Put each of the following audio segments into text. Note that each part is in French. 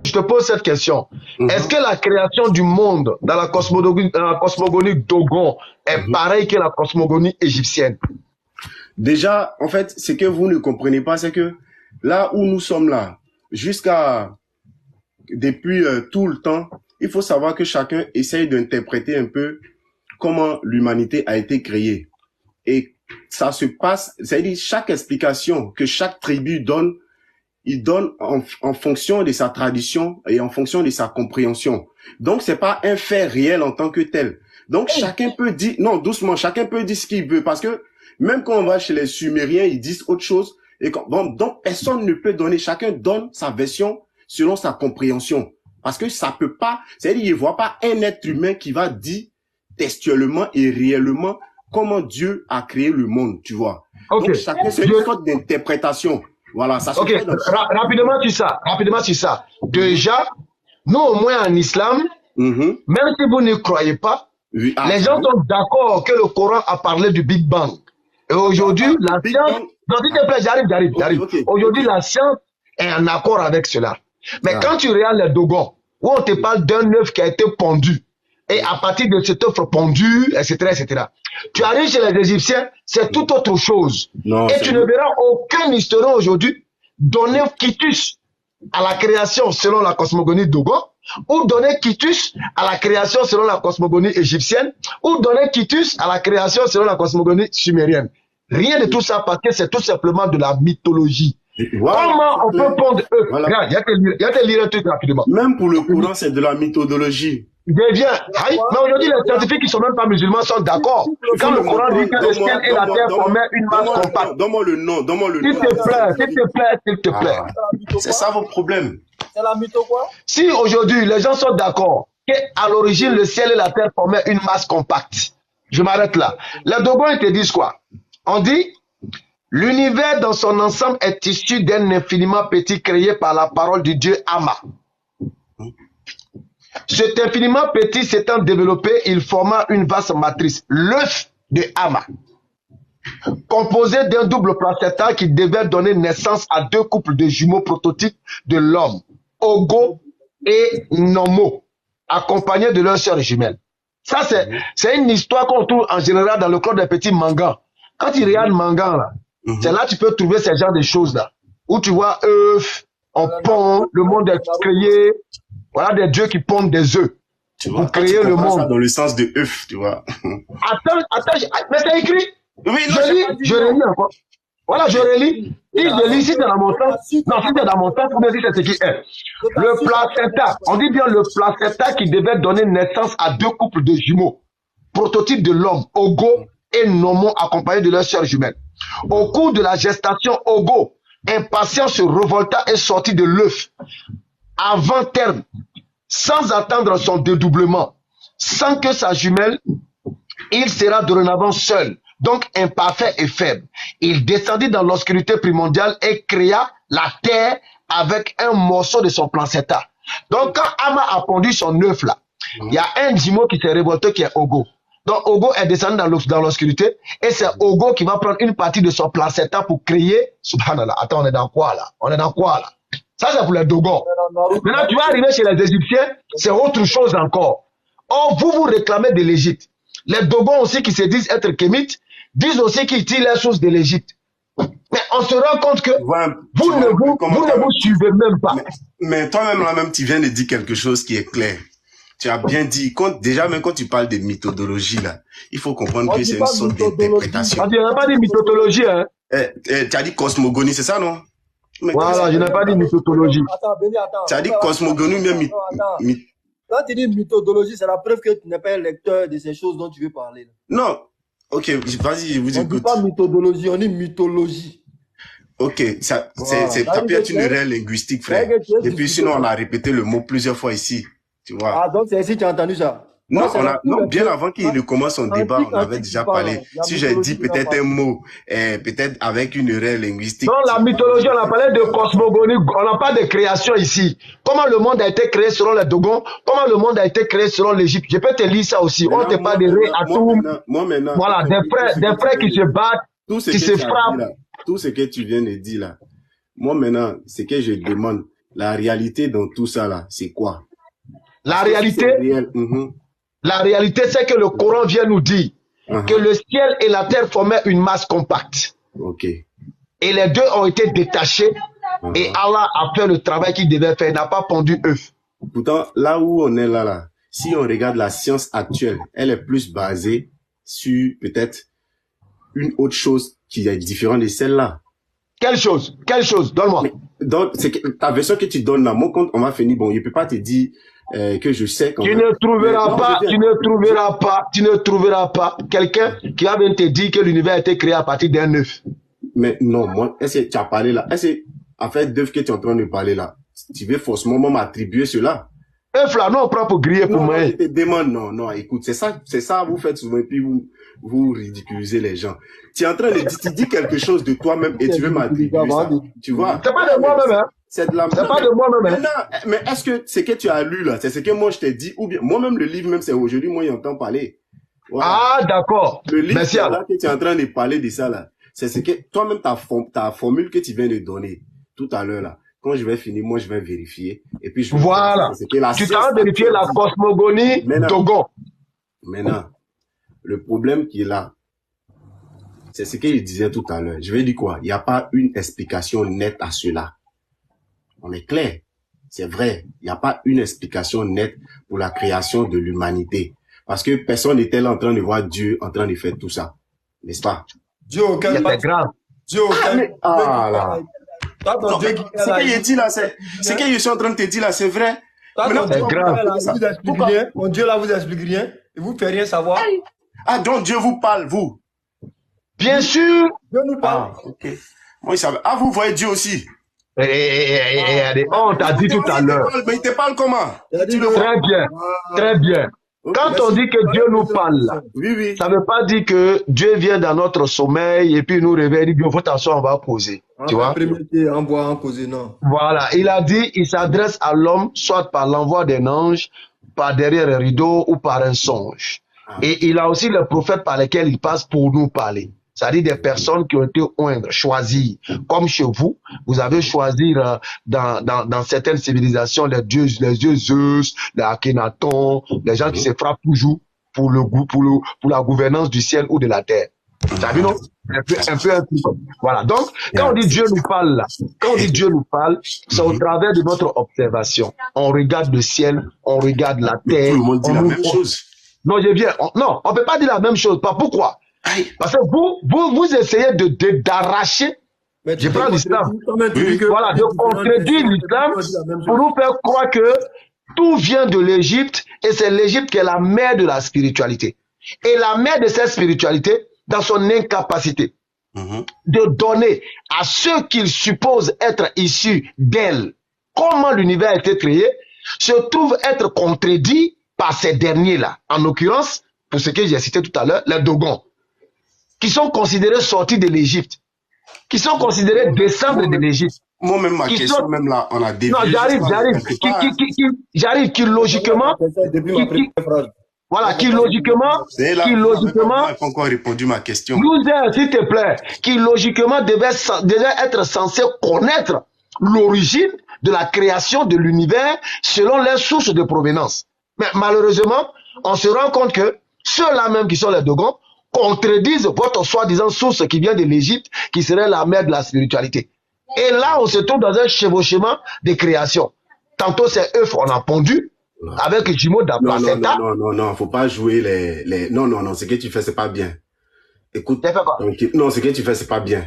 je te pose cette question. Est-ce que la création du monde dans la cosmogonie Dogon est pareille que la cosmogonie égyptienne? Déjà, en fait, ce que vous ne comprenez pas, c'est que là où nous sommes là, depuis tout le temps, il faut savoir que chacun essaye d'interpréter un peu comment l'humanité a été créée. Et ça se passe, c'est-à-dire chaque explication que chaque tribu donne, il donne en fonction de sa tradition et en fonction de sa compréhension. Donc, c'est pas un fait réel en tant que tel. Donc, chacun peut dire, non, doucement, chacun peut dire ce qu'il veut parce que même quand on va chez les Sumériens, ils disent autre chose. Et donc, personne ne peut donner, chacun donne sa version selon sa compréhension. Parce que ça peut pas, c'est-à-dire, il ne voit pas un être humain qui va dire textuellement et réellement comment Dieu a créé le monde, tu vois. Okay. Donc, chacun, c'est une sorte d'interprétation. Voilà, ça se fait dans... Rapidement sur ça. Déjà, nous, au moins en islam, même si vous ne croyez pas, les gens sont d'accord que le Coran a parlé du Big Bang. Et aujourd'hui, la science... Non, s'il te plaît, j'arrive. Okay. Aujourd'hui, la science est en accord avec cela. Mais quand tu regardes les Dogons, où on te parle d'un œuf qui a été pondu, et à partir de cet œuf pondu, etc., tu arrives chez les Égyptiens, c'est tout autre chose. Non, et tu ne verras aucun historien aujourd'hui donner quitus à la création selon la cosmogonie Dogon, ou donner quitus à la création selon la cosmogonie égyptienne, ou donner quitus à la création selon la cosmogonie sumérienne. Rien de tout ça parce que c'est tout simplement de la mythologie. Voilà, comment on peut pondre eux? Voilà. Il y a te lire un truc rapidement. Même pour le Coran, c'est de la mythodologie. Mais aujourd'hui, les scientifiques qui ne sont même pas musulmans sont d'accord. Quand le Coran dit que le ciel et la terre formaient une masse compacte. Donne-moi le nom. S'il te plaît. C'est ça vos problèmes. C'est la mytho quoi? Si aujourd'hui, les gens sont d'accord qu'à l'origine, le ciel et la terre formaient une masse compacte. Je m'arrête là. Les Dogons, ils te disent quoi? On dit, l'univers dans son ensemble est issu d'un infiniment petit créé par la parole du Dieu Ama. Cet infiniment petit s'étant développé, il forma une vaste matrice, l'œuf de Ama, composé d'un double placenta qui devait donner naissance à deux couples de jumeaux prototypes de l'homme, Ogo et Nomo, accompagnés de leurs sœurs jumelles. Ça, c'est une histoire qu'on trouve en général dans le corps des petits mangas. Quand tu regardes manga, là, c'est là que tu peux trouver ce genre de choses-là, où tu vois œufs, on pond, le monde est créé. Voilà des dieux qui pondent des œufs pour créer le monde. Ça dans le sens de œuf, tu vois. Attends, mais c'est écrit. Oui, je relis encore. Voilà, je relis. Si je lis, si c'est dans mon sens, non, si c'est dans mon sens, vous me dites c'est ce qui est. Le placenta, on dit bien le placenta qui devait donner naissance à deux couples de jumeaux, prototype de l'homme, Ogo et Nomo, accompagnés de leurs sœurs jumelles. Au cours de la gestation, Ogo, impatient, se révolta et sortit de l'œuf. Avant terme, sans attendre son dédoublement, sans que sa jumelle, il sera dorénavant seul, donc imparfait et faible. Il descendit dans l'obscurité primordiale et créa la terre avec un morceau de son placenta. Donc quand Ama a pondu son œuf là, il y a un jumeau qui s'est révolté qui est Ogo. Donc Ogo est descendu dans l'obscurité et c'est Ogo qui va prendre une partie de son placenta pour créer, subhanallah, attends, on est dans quoi là? Ça, c'est pour les Dogons. Maintenant, tu vas arriver chez les Égyptiens, c'est autre chose encore. Or, vous réclamez de l'Égypte. Les Dogons aussi, qui se disent être kémites, disent aussi qu'ils tirent les sources de l'Égypte. Mais on se rend compte que vous ne vous suivez même pas. Mais toi-même, là-même, tu viens de dire quelque chose qui est clair. Tu as bien dit, même quand tu parles de mythodologie, là, il faut comprendre que c'est une sorte d'interprétation. On ne dirait pas de mythodologie, hein. Tu as dit cosmogonie, c'est ça, non? Mais voilà, je n'ai pas dit mythodologie. Attends. Tu as dit cosmogonie, mais quand tu dis mythodologie, c'est la preuve que tu n'es pas un lecteur de ces choses dont tu veux parler. Là. Non. Ok, vas-y, je vous écoute. On ne dit pas mythodologie, on dit mythologie. Ok, ça peut être une réelle linguistique, frère. Et puis sinon, on a répété le mot plusieurs fois ici. Tu vois. Ah, donc c'est ici que tu as entendu ça? Non, bien avant qu'il ne commence son débat, on avait déjà parlé. Si j'ai dit peut-être un mot, peut-être avec une réelle linguistique. Non, la mythologie, on a parlé de cosmogonie, on n'a pas de création ici. Comment le monde a été créé selon les Dogons, comment le monde a été créé selon l'Égypte. Je peux te lire ça aussi. On te parle de Ré, Atum. Voilà, des frères qui se battent, qui se frappent. Tout ce que tu viens de dire là, moi maintenant, ce que je demande, La réalité dans tout ça, là, c'est quoi? La Parce que si réalité, c'est réel, la réalité, c'est que le Coran vient nous dire que le ciel et la terre formaient une masse compacte. ok. Et les deux ont été détachés. Et Allah a fait le travail qu'il devait faire. Il n'a pas pondu œuf. Pourtant, là où on est là, si on regarde la science actuelle, elle est plus basée sur peut-être une autre chose qui est différente de celle-là. Quelle chose? Quelle chose? Donne-moi. Donc, c'est que ta version que tu donnes là, mon compte, on va finir. Bon, je peux pas te dire que je sais quand Tu même. ne trouveras Non, pas, je veux tu dire, ne trouveras pas, tu ne trouveras pas quelqu'un qui va venir te dire que l'univers a été créé à partir d'un œuf. Mais non, moi, est-ce que tu as parlé là? Est-ce que, en fait, d'œuvre que tu es en train de parler là, tu veux forcément m'attribuer cela? Œuf là, non, on prend pour griller pour Non, moi. je te demande, non, écoute, c'est ça, vous faites souvent, et puis vous ridiculisez les gens. Tu es en train de dire, tu dis quelque chose de toi-même et tu veux m'attribuer ça. Tu vois? C'est pas de moi-même, hein. C'est de la C'est pas de moi-même, hein. Maintenant, mais est-ce que ce que tu as lu là, c'est ce que moi je t'ai dit, ou bien, moi-même le livre même, c'est aujourd'hui, moi j'entends parler. Voilà. Ah, d'accord. Le livre Merci. là que tu es en train de parler de ça là, c'est ce que toi-même ta formule que tu viens de donner tout à l'heure là. Quand je vais finir, moi je vais vérifier et puis je vais Voilà. Tu t'as vérifié la cosmogonie Dogon. Maintenant, le problème qui est là, c'est ce que je disais tout à l'heure. Je vais dire quoi? Il n'y a pas une explication nette à cela. On est clair. C'est vrai. Il n'y a pas une explication nette pour la création de l'humanité. Parce que personne n'était là en train de voir Dieu en train de faire tout ça. N'est-ce pas? Dieu aucun. C'est grave. Dieu aucun. Là. Non, ce que je dis là, c'est ce que je suis en train de te dire là, c'est vrai. C'est grave. Mon Dieu là vous explique rien. Il vous fait rien savoir. Ah, donc Dieu vous parle, vous? Bien sûr. Dieu nous parle. Ah, ok. Moi, il savait. Ah, vous voyez Dieu aussi? On t'a dit tout à l'heure. Mais il te parle comment? Très bien. Très bien. Quand on dit que Dieu nous parle, là, oui. Ça ne veut pas dire que Dieu vient dans notre sommeil et puis nous réveille, il dit, faut t'asseoir, on va causer. Tu vois? En causer, non. Voilà. Il a dit, il s'adresse à l'homme, soit par l'envoi d'un ange, par derrière un rideau ou par un songe. Et il a aussi les prophètes par lesquels il passe pour nous parler. C'est-à-dire des personnes qui ont été choisies. Comme chez vous, vous avez choisi dans certaines civilisations les dieux Zeus, les Akhenaton, les gens qui se frappent toujours pour la gouvernance du ciel ou de la terre. Tu as vu, non? Un peu. Voilà. Donc, quand on dit Dieu nous parle là, c'est au travers de notre observation. On regarde le ciel, on regarde la terre. Tout le monde dit la même chose. Non, non, on peut pas dire la même chose. Pas pourquoi? Parce que vous essayez d'arracher, je prends l'islam, voilà, de contredire l'islam pour nous faire croire que tout vient de l'Égypte et c'est l'Égypte qui est la mère de la spiritualité. Et la mère de cette spiritualité, dans son incapacité de donner à ceux qu'ils supposent être issus d'elle comment l'univers a été créé, se trouve être contredit par ces derniers-là. En l'occurrence, pour ce que j'ai cité tout à l'heure, les Dogons, qui sont considérés sortis de l'Égypte, qui sont considérés descendants de l'Égypte. Moi-même, ma question, même là, on a dévié. Non, j'arrive, qui logiquement, voilà, qui logiquement, pas encore répondu ma question. Loser, s'il te plaît, qui logiquement devait être censé connaître l'origine de la création de l'univers selon les sources de provenance. Mais malheureusement, on se rend compte que ceux-là même qui sont les Dogons contredisent votre soi-disant source qui vient de l'Égypte, qui serait la mère de la spiritualité. Et là, on se trouve dans un chevauchement de création. Tantôt c'est œuf, on a pondu, avec le jumeau d'Aplacenta. Non, faut pas jouer les... Non, ce que tu fais, c'est pas bien. Écoute, non, ce que tu fais, c'est pas bien.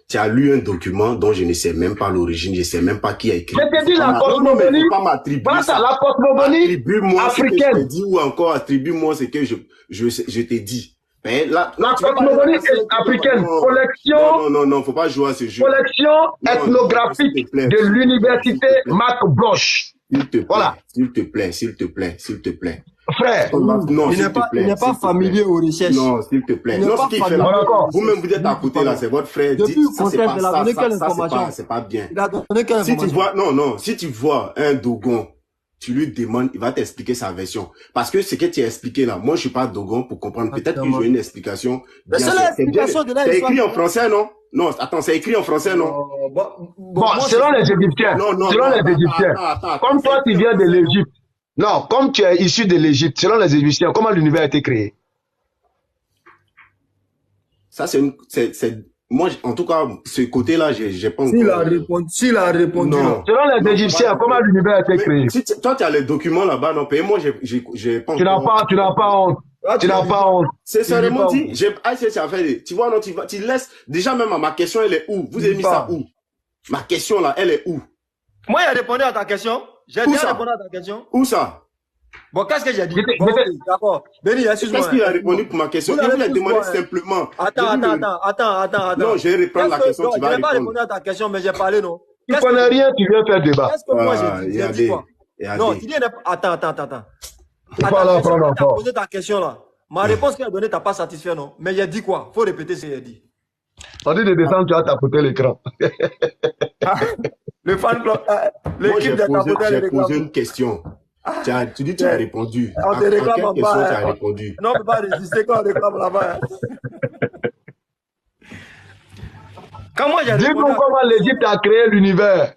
Tu as lu un document dont je ne sais même pas l'origine, je ne sais même pas qui a écrit. Je t'ai dit la cosmogonie. Voilà, la cosmogonie africaine. Ce que je te dis ou encore attribue-moi ce que je t'ai dit. Mais là, la cosmogonie africaine, collection. Non, faut pas jouer à ce jeu. Collection ethnographique de l'université Mac Bloch. S'il te plaît, voilà. S'il te plaît. Frère, non, il n'est pas familier aux recherches. Non, s'il te plaît. Non, ce qu'il fait là, vous-même vous êtes à côté là, c'est votre frère. Depuis le contexte, il a donné quelle information? C'est pas bien. Il a donné quelle information? Si tu vois, si tu vois un Dogon, tu lui demandes, il va t'expliquer sa version. Parce que ce que tu as expliqué là, moi je suis pas Dogon pour comprendre. Peut-être que j'ai une explication. Mais c'est l'explication de là. C'est écrit en français, non? Non, attends, c'est écrit en français, non? Bon, selon les Égyptiens, selon les Égyptiens, comme toi tu viens de l'Égypte, non, comme tu es issu de l'Égypte, selon les Égyptiens, comment l'univers a été créé? Ça, moi, en tout cas, ce côté-là, j'ai pas encore... S'il a répondu. Non. Selon les Égyptiens, comment l'univers a été créé? Toi, tu as les documents là-bas, non? Et moi, j'ai pas encore... Tu n'as pas honte. Tu n'as pas honte. C'est seulement dit, tu vois, non, tu laisses, déjà même à ma question, elle est où? Vous avez mis ça où? Ma question là, elle est où? Moi, j'ai répondu à ta question. J'ai déjà répondu à ta question. Où ça? Bon, qu'est-ce que j'ai dit? Bon, d'accord. Benny, excuse-moi. Qu'est-ce qu'il a répondu pour ma question? Il voulait demander simplement. Attends. Non, je vais reprendre la question, tu vas répondre. Je n'ai pas répondu à ta question, mais j'ai parlé, non? Tu ne connais rien, tu viens faire débat. Qu'est-ce que moi j'ai dit quoi? Non, tu dis... Attends. Tu as posé ta question là. Ma réponse qu'il a donnée, tu n'as pas satisfait, non? Mais j'ai dit quoi? Il faut répéter ce qu'il a dit. On dit de descendre, tu as tapoté l'écran. Le fan club, l'équipe de tapoter l'écran. J'ai posé une question. Tu dis tu as répondu. On te réclame en bas. Tu as répondu. Non, on ne peut pas résister quand on réclame là-bas. Quand moi j'ai répondu. Dis-nous comment l'Égypte a créé l'univers.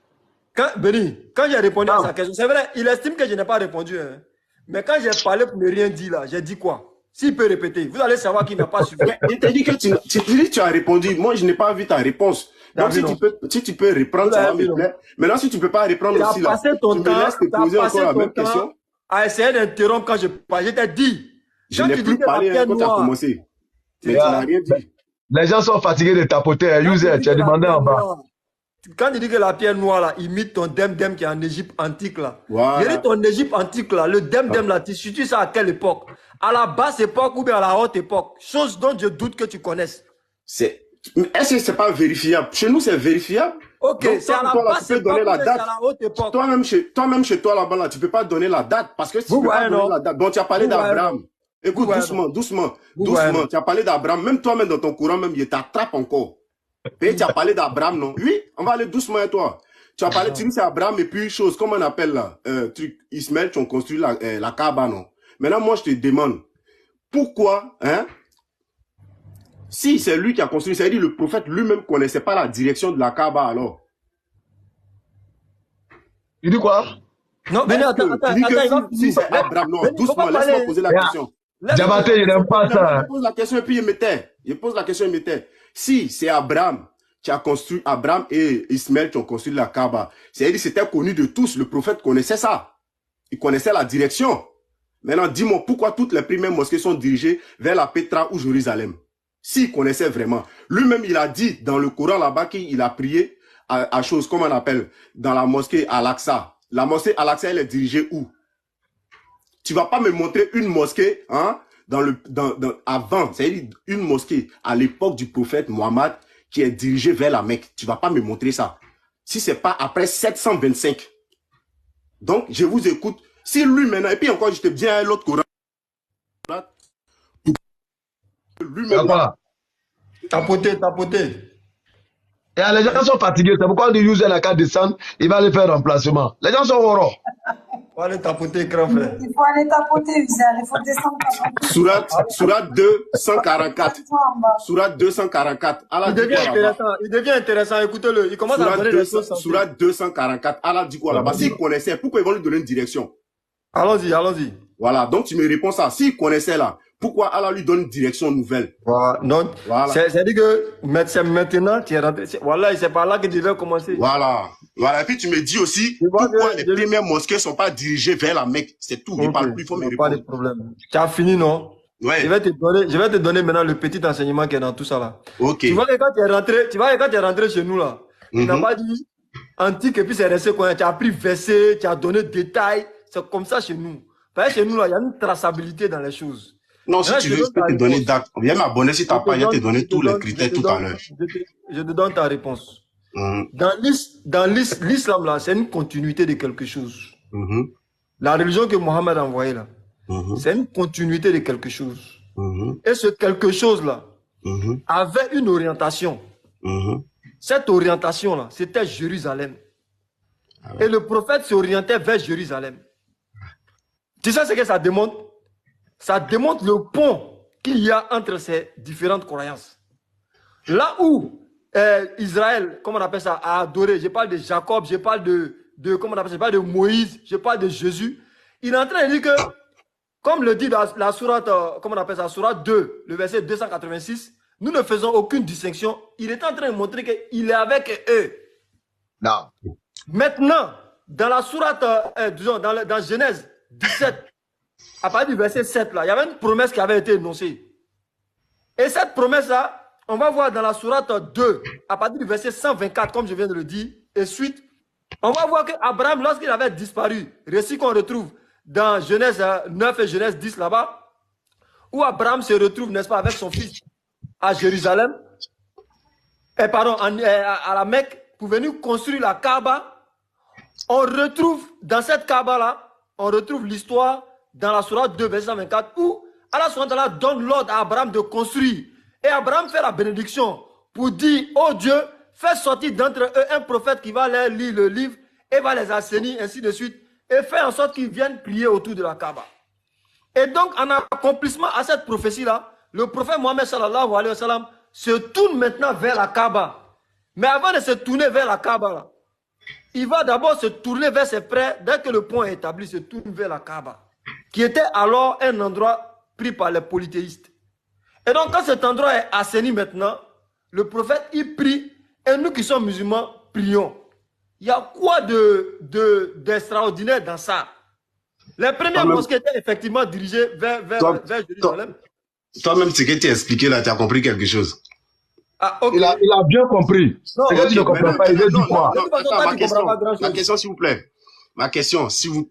Benny, quand j'ai répondu à sa question, c'est vrai, il estime que je n'ai pas répondu. Hein. Mais quand j'ai parlé pour ne rien dire là, j'ai dit quoi? S'il peut répéter, vous allez savoir qu'il n'a pas suivi. Il t'a dit que tu as répondu. Moi, je n'ai pas vu ta réponse. Donc, si tu peux reprendre, ça va me plaire. Maintenant, si tu ne peux pas reprendre aussi, là, tu me laisses te poser encore la même question. À essayer d'interrompre quand je parle. Je t'ai dit. Je n'ai plus parlé quand tu as commencé. Mais tu n'as rien dit. Les gens sont fatigués de tapoter. User, tu as demandé en bas. Quand tu dis que la pierre noire là, imite ton Demdem qui est en Égypte antique là. Voilà. Je dis ton Égypte antique là, le Demdem là, tu situes ça à quelle époque? À la basse époque ou bien à la haute époque? Chose dont je doute que tu connaisses. Est-ce que c'est pas vérifiable? Chez nous, c'est vérifiable. Ok, c'est à la basse époque ou bien c'est à la haute époque? Toi-même chez toi là-bas, là, tu peux pas donner la date parce que si tu peux pas donner la date. Bon, tu as parlé d'Abraham. Écoute, doucement. Tu as parlé d'Abraham. Même toi-même dans ton courant, même, il t'attrape encore. Et tu as parlé d'Abraham, non? Oui, on va aller doucement à toi. Tu as parlé, tu dis c'est Abraham et puis chose, comment on appelle là? Ismaël, qui ont construit la Kaaba, non? Maintenant, moi, je te demande, pourquoi, hein? Si c'est lui qui a construit, ça veut dire le prophète lui-même connaissait pas la direction de la Kaaba, alors. Il dit quoi? Non, mais attends. Si c'est Abraham, non, doucement, laisse-moi poser la question. Diabaté, il n'aime pas ça. Je pose la question et puis il mettait. Si c'est Abraham qui a construit, Abraham et Ismaël qui ont construit la Kaaba, c'est-à-dire c'était connu de tous, le prophète connaissait ça. Il connaissait la direction. Maintenant, dis-moi pourquoi toutes les premières mosquées sont dirigées vers la Pétra ou Jérusalem. S'il connaissait vraiment. Lui-même, il a dit dans le Coran là-bas qu'il a prié à chose, comment on appelle, dans la mosquée Al-Aqsa. La mosquée Al-Aqsa, elle est dirigée où? Tu vas pas me montrer une mosquée, hein, avant, c'est-à-dire une mosquée à l'époque du prophète Mohammed qui est dirigée vers la Mecque. Tu vas pas me montrer ça. Si c'est pas après 725. Donc, je vous écoute. Si lui maintenant, et puis encore, je te dis à l'autre Coran. Lui-même. Tapoter. Et les gens sont fatigués. C'est pourquoi on dit user la carte descendre, il va aller faire remplacement. Les gens sont horreurs. Il faut aller tapoter, grand frère. Il faut aller tapoter, user. Il faut descendre. Surat 244. Surat 244. Il devient intéressant. Écoutez-le. Il commence à donner des choses. Surat 244. Allah dit quoi là-bas? S'il connaissait, pourquoi ils vont lui donner une direction? Allons-y. Voilà. Donc, tu me réponds ça. S'il connaissait là, pourquoi Allah lui donne une direction nouvelle? Voilà. C'est-à-dire que c'est maintenant, tu es rentré. Voilà, c'est par là que tu devais commencer. Voilà. Et puis, tu me dis aussi, pourquoi les premières mosquées ne sont pas dirigées vers la Mecque? C'est tout. Il parle plus, il faut me répondre. Pas de problème. Tu as fini, non? Ouais. Je vais te donner maintenant le petit enseignement qui est dans tout ça là. Ok. Tu vois que quand tu es rentré chez nous là, tu n'as pas dit antique et puis c'est resté quoi. Tu as pris verset, tu as donné détails. C'est comme ça chez nous. Parce que chez nous là, il y a une traçabilité dans les choses. Non, si tu veux, je peux te donner date. Viens m'abonner si tu n'as pas, je vais te donner tous les critères tout à l'heure. Je te donne ta réponse. Dans l'islam là, c'est une continuité de quelque chose. La religion que Mohammed a envoyée là, c'est une continuité de quelque chose. Et ce quelque chose là avait une orientation. Cette orientation là, c'était Jérusalem. Et le prophète s'orientait vers Jérusalem. Tu sais ce que ça démontre? Ça démontre le pont qu'il y a entre ces différentes croyances. Là où Israël, comment on appelle ça, a adoré. Je parle de Jacob, je parle comment on appelle ça, je parle de Moïse, je parle de Jésus. Il est en train de dire que, comme le dit la sourate, comment on appelle ça, sourate 2, le verset 286, nous ne faisons aucune distinction. Il est en train de montrer qu'il est avec eux. Non. Maintenant, dans la sourate, disons, dans Genèse 17, à partir du verset 7, là, il y avait une promesse qui avait été énoncée. Et cette promesse-là, on va voir dans la sourate 2, à partir du verset 124, comme je viens de le dire, et suite, on va voir qu'Abraham, lorsqu'il avait disparu, récit qu'on retrouve dans Genèse 9 et Genèse 10 là-bas, où Abraham se retrouve, n'est-ce pas, avec son fils à Jérusalem, à la Mecque, pour venir construire la Kaaba. On retrouve, dans cette Kaaba-là, on retrouve l'histoire dans la sourate 2, verset 124, où Allah subhanahu wa ta'ala donne l'ordre à Abraham de construire. Et Abraham fait la bénédiction pour dire, oh Dieu, fais sortir d'entre eux un prophète qui va leur lire le livre et va les assainir, ainsi de suite, et faire en sorte qu'ils viennent prier autour de la Kaaba. Et donc, en accomplissement à cette prophétie-là, le prophète Mohammed sallallahu alayhi wa sallam se tourne maintenant vers la Kaaba. Mais avant de se tourner vers la Kaaba, là, il va d'abord se tourner vers ses frères. Dès que le point est établi, il se tourne vers la Kaaba, qui était alors un endroit pris par les polythéistes. Et donc, quand cet endroit est assaini maintenant, le prophète, il prie, et nous qui sommes musulmans, prions. Il y a quoi d'extraordinaire dans ça? Les premières mosquées étaient effectivement dirigées vers Jérusalem. Toi-même, ce que tu as expliqué là, tu as compris quelque chose. Ah, okay. Il a bien compris. Non, okay, ne comprends pas, il veut dire quoi? Ma question, s'il vous plaît. Ma question, s'il vous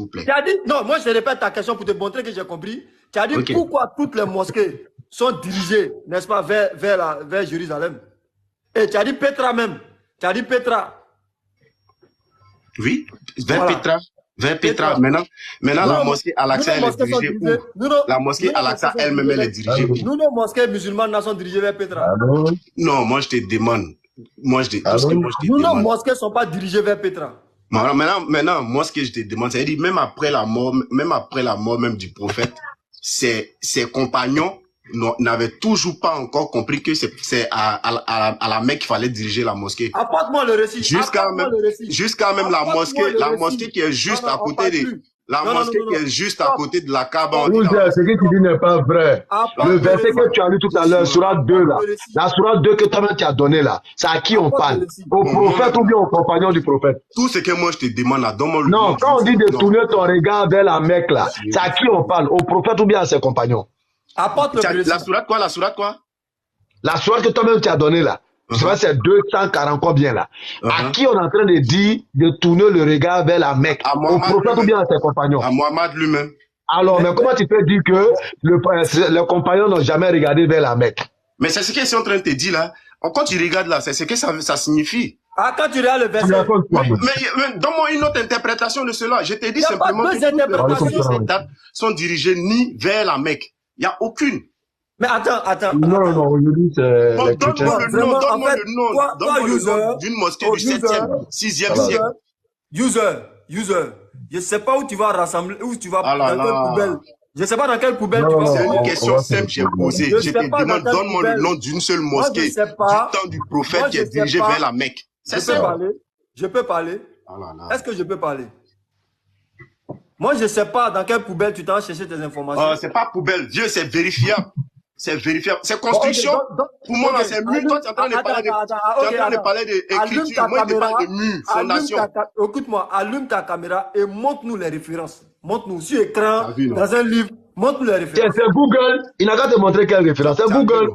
plaît. Tu as dit, non, moi je répète ta question pour te montrer que j'ai compris. Tu as dit pourquoi toutes les mosquées sont dirigées, n'est-ce pas, vers Jérusalem. Et tu as dit Petra même. Tu as dit Petra. Oui, vers Petra. Vers Petra. Maintenant, la mosquée Al-Aqsa, elle est dirigée où? La mosquée Al-Aqsa elle-même, elle est dirigée où? Nous, nos mosquées musulmanes, sont dirigées vers Petra. Non, moi, je te demande. Nous, nos mosquées ne sont pas dirigées vers Petra. Maintenant, moi, ce que je te demande, c'est-à-dire, même après la mort même du prophète, ses compagnons n'avaient toujours pas encore compris que c'est à la Mecque qu'il fallait diriger la mosquée. Apporte-moi le récit. Jusqu'à même la mosquée qui est juste à côté de qui est juste à côté de la Kaaba. Ce que tu dis n'est pas vrai. Le verset que tu as lu tout à l'heure, sourate 2 là, la sourate 2 que toi-même tu as donné là, c'est à qui on parle? Au prophète ou bien au compagnon du prophète? Tout ce que moi je te demande là, donne-moi le Non, quand on dit de tourner ton regard vers la Mecque là, c'est à qui on parle? Au prophète ou bien à ses compagnons? Apporte le la sourate quoi? La sourate quoi? La sourate que toi-même tu as donnée là. C'est 240 combien là? À qui on est en train de dire de tourner le regard vers la Mecque? Au prophète ou bien à ses compagnons? À Mohammed lui-même. Alors, mais comment tu peux dire que les compagnons n'ont jamais regardé vers la Mecque? Mais c'est ce qu'ils sont en train de te dire là. Quand tu regardes là, c'est ce que ça signifie. Ah, quand tu regardes le verset. Mais donne-moi une autre interprétation de cela. Je t'ai dit simplement que toutes les dates sont dirigées ni vers la Mecque. Il n'y a aucune. Mais attends. Non, aujourd'hui c'est les chrétiens. Donne-moi le nom d'une mosquée du 7e, 6e siècle. User, je ne sais pas où tu vas rassembler, où tu vas dans quelle poubelle. Je ne sais pas dans quelle poubelle tu vas. C'est une question simple, j'ai posé. Je te demande, donne-moi le nom d'une seule mosquée du temps du prophète qui est dirigée vers la Mecque. C'est ça. Je peux parler. Est-ce que je peux parler? Moi, je ne sais pas dans quelle poubelle tu t'as cherché tes informations. C'est pas poubelle, vieux, c'est vérifiable. C'est vérifiable. C'est construction. Pour moi, c'est mur. Toi, tu es en train de parler d'écriture. Moi, je te parle de mur, fondation. Écoute-moi, allume ta caméra et montre-nous les références. Montre-nous sur écran, dans un livre. Montre-nous les références. C'est Google. Il n'a qu'à te montrer quelle référence. C'est Google.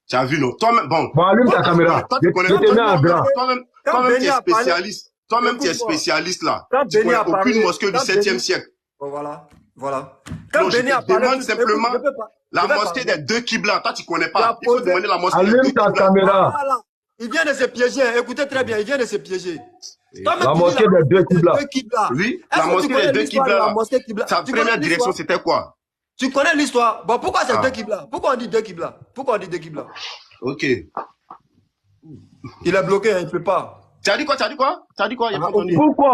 Tu as vu, non? Toi-même, bon. Allume ta caméra. Je te mets en grand. Toi-même, tu es spécialiste. Toi-même, tu es spécialiste là. Tu connais aucune mosquée du 7e siècle. Voilà. Quand Béni a parlé, demande simplement la mosquée des deux Qibla. Toi, tu connais pas. Il faut demander la mosquée des deux Qibla. Allume ta caméra. Il vient de se piéger. Écoutez très bien, il vient de se piéger. La mosquée des deux Qibla. Oui, la mosquée des deux Qibla. Sa première direction, c'était quoi? Tu connais l'histoire? Bon, pourquoi c'est deux Qibla? Pourquoi on dit deux Qibla? Ok. Il est bloqué, il ne peut pas. Tu as dit quoi? Pourquoi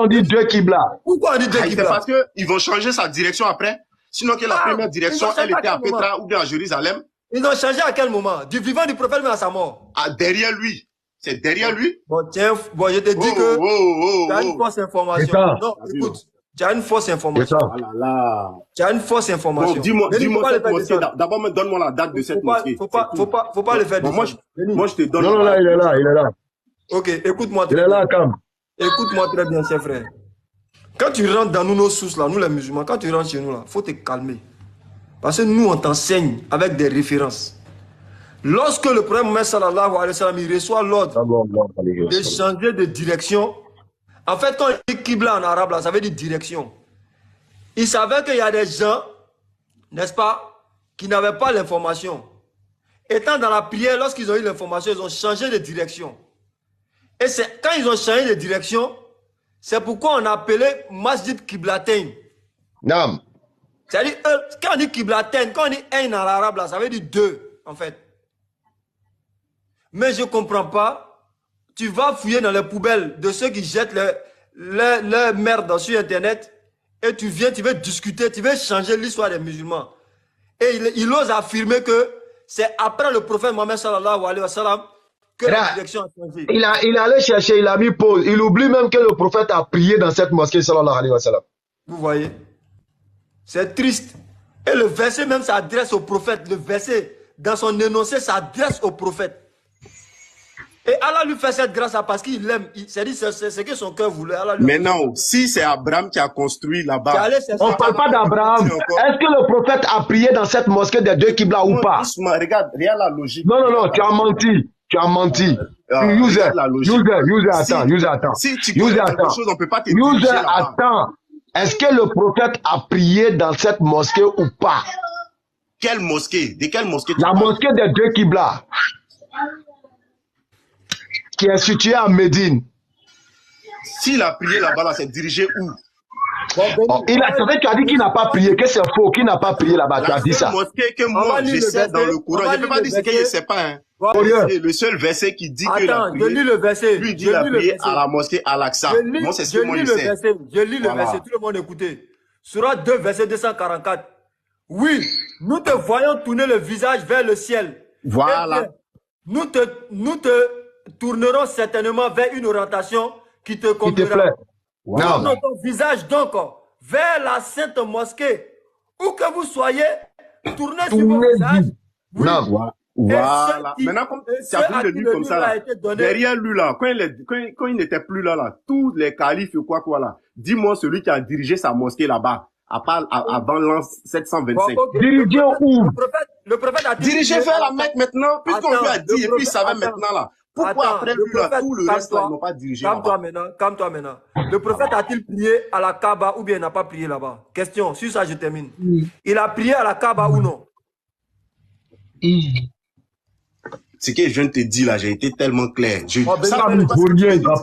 on dit deux Qibla? C'est parce qu'ils vont changer sa direction après. Sinon que la première direction, elle était à Petra ou bien à Jérusalem. Ils ont changé à quel moment? Du vivant du prophète, mais à sa mort. Ah, derrière lui. C'est derrière lui. Bon, tiens, bon, je te dis que tu as une fausse information. Non, écoute, tu as une fausse information. Ah là là. Tu as une fausse information. Bon, dis-moi cette mosquée. D'abord, donne-moi la date de cette mosquée. Faut pas le faire moi, je te donne. Non, là, il est là. Ok, écoute-moi. Il est là, Cam. Écoute-moi très bien, cher frère. Quand tu rentres dans nos sources, là, nous les musulmans, quand tu rentres chez nous, il faut te calmer. Parce que nous, on t'enseigne avec des références. Lorsque le prophète Mohammed sallallahu alayhi wa sallam, il reçoit l'ordre de changer de direction, en fait, quand il dit Qibla en arabe, là, ça veut dire direction. Il savait qu'il y a des gens, n'est-ce pas, qui n'avaient pas l'information. Étant dans la prière, lorsqu'ils ont eu l'information, ils ont changé de direction. Et c'est quand ils ont changé de direction, c'est pourquoi on a appelé Masjid Qiblatain. Non. C'est-à-dire, quand on dit Qiblatain, quand on dit un en arabe, là, ça veut dire deux, en fait. Mais je ne comprends pas. Tu vas fouiller dans les poubelles de ceux qui jettent leur merde sur Internet et tu viens, tu veux discuter, tu veux changer l'histoire des musulmans. Et il ose affirmer que c'est après le prophète Mohammed sallallahu alayhi wa sallam que la direction a changé. Il est allé chercher, il a mis pause. Il oublie même que le prophète a prié dans cette mosquée sallallahu alayhi wa sallam. Vous voyez? C'est triste. Et le verset même s'adresse au prophète. Le verset, dans son énoncé, s'adresse au prophète. Et Allah lui fait cette grâce parce qu'il l'aime. C'est ce que son cœur voulait. Mais non, si c'est Abraham qui a construit là-bas. On ne parle pas d'Abraham. Est-ce que le prophète a prié dans cette mosquée des deux Qibla ou pas? Regarde la logique. Non, tu as menti. Tu as menti. User, attends. Si tu connais quelque chose, on ne peut pas te diriger là-bas. Attends. Est-ce que le prophète a prié dans cette mosquée ou pas? Quelle mosquée? De quelle mosquée? La mosquée des deux Qibla, qui est située à Médine. S'il a prié là-bas, c'est dirigé où? Tu as dit qu'il n'a pas prié, que c'est faux, qu'il n'a pas prié là-bas. Tu as dit ça. La mosquée que moi, je sais dans le Coran, je ne peux pas dire ce que je ne sais pas. Hein. C'est le seul verset qui dit que la prière, lis le verset. Lui dit la prière à la mosquée Al-Aqsa. Moi, c'est ce que moi je sais. Je lis le verset, tout le monde écoutez. Surat 2, verset 244. Oui, nous te voyons tourner le visage vers le ciel. Voilà. Nous te tournerons certainement vers une orientation qui te conviendra. Tourne ton visage donc vers la sainte mosquée. Où que vous soyez, tournez sur vos visages. Oui. Voilà. Maintenant, comme tu as pris le livre comme ça, là, derrière lui, là, quand il n'était plus là, tous les califes, quoi, là, dis-moi celui qui a dirigé sa mosquée là-bas, avant l'an 725. Dirigé où? Le prophète a dirigé vers la Mecque maintenant, puisqu'on lui a dit, et puis il savait maintenant, là. Pourquoi après lui, là, tout le reste, là, ils n'ont pas dirigé là-bas? Calme-toi maintenant. Le prophète a-t-il prié à la Kaaba ou bien il n'a pas prié là-bas? Question, sur ça je termine. Il a prié à la Kaaba ou non? Ce que je viens de te dire là, j'ai été tellement clair. Il ne va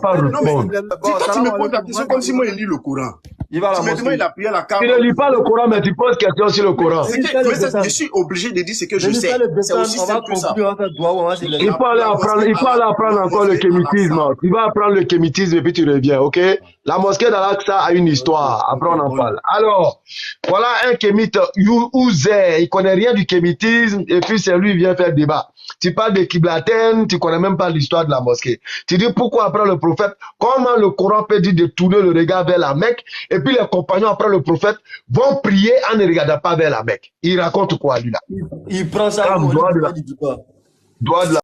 pas répondre. Toi, tu me poses la question comme si moi, il lit le Coran. Il va à la mosquée. Il a prié à la Kaaba. Tu ne lis pas le Coran, mais tu poses question sur le Coran. Je suis obligé de dire ce que je sais. C'est aussi simple que ça. Il faut aller apprendre encore le kémitisme. Tu vas apprendre le kémitisme et puis tu reviens, ok? La mosquée d'Al-Aqsa a une histoire. Après, on en parle. Alors, voilà un kémite, Uzer. Il ne connaît rien du kémitisme et puis c'est lui qui vient faire débat. Tu parles de Qiblatain, tu ne connais même pas l'histoire de la mosquée. Tu dis pourquoi après le prophète, comment le Coran peut dire de tourner le regard vers la Mecque et puis les compagnons après le prophète vont prier en ne regardant pas vers la Mecque. Il raconte quoi lui là? Il prend ça comme droit de la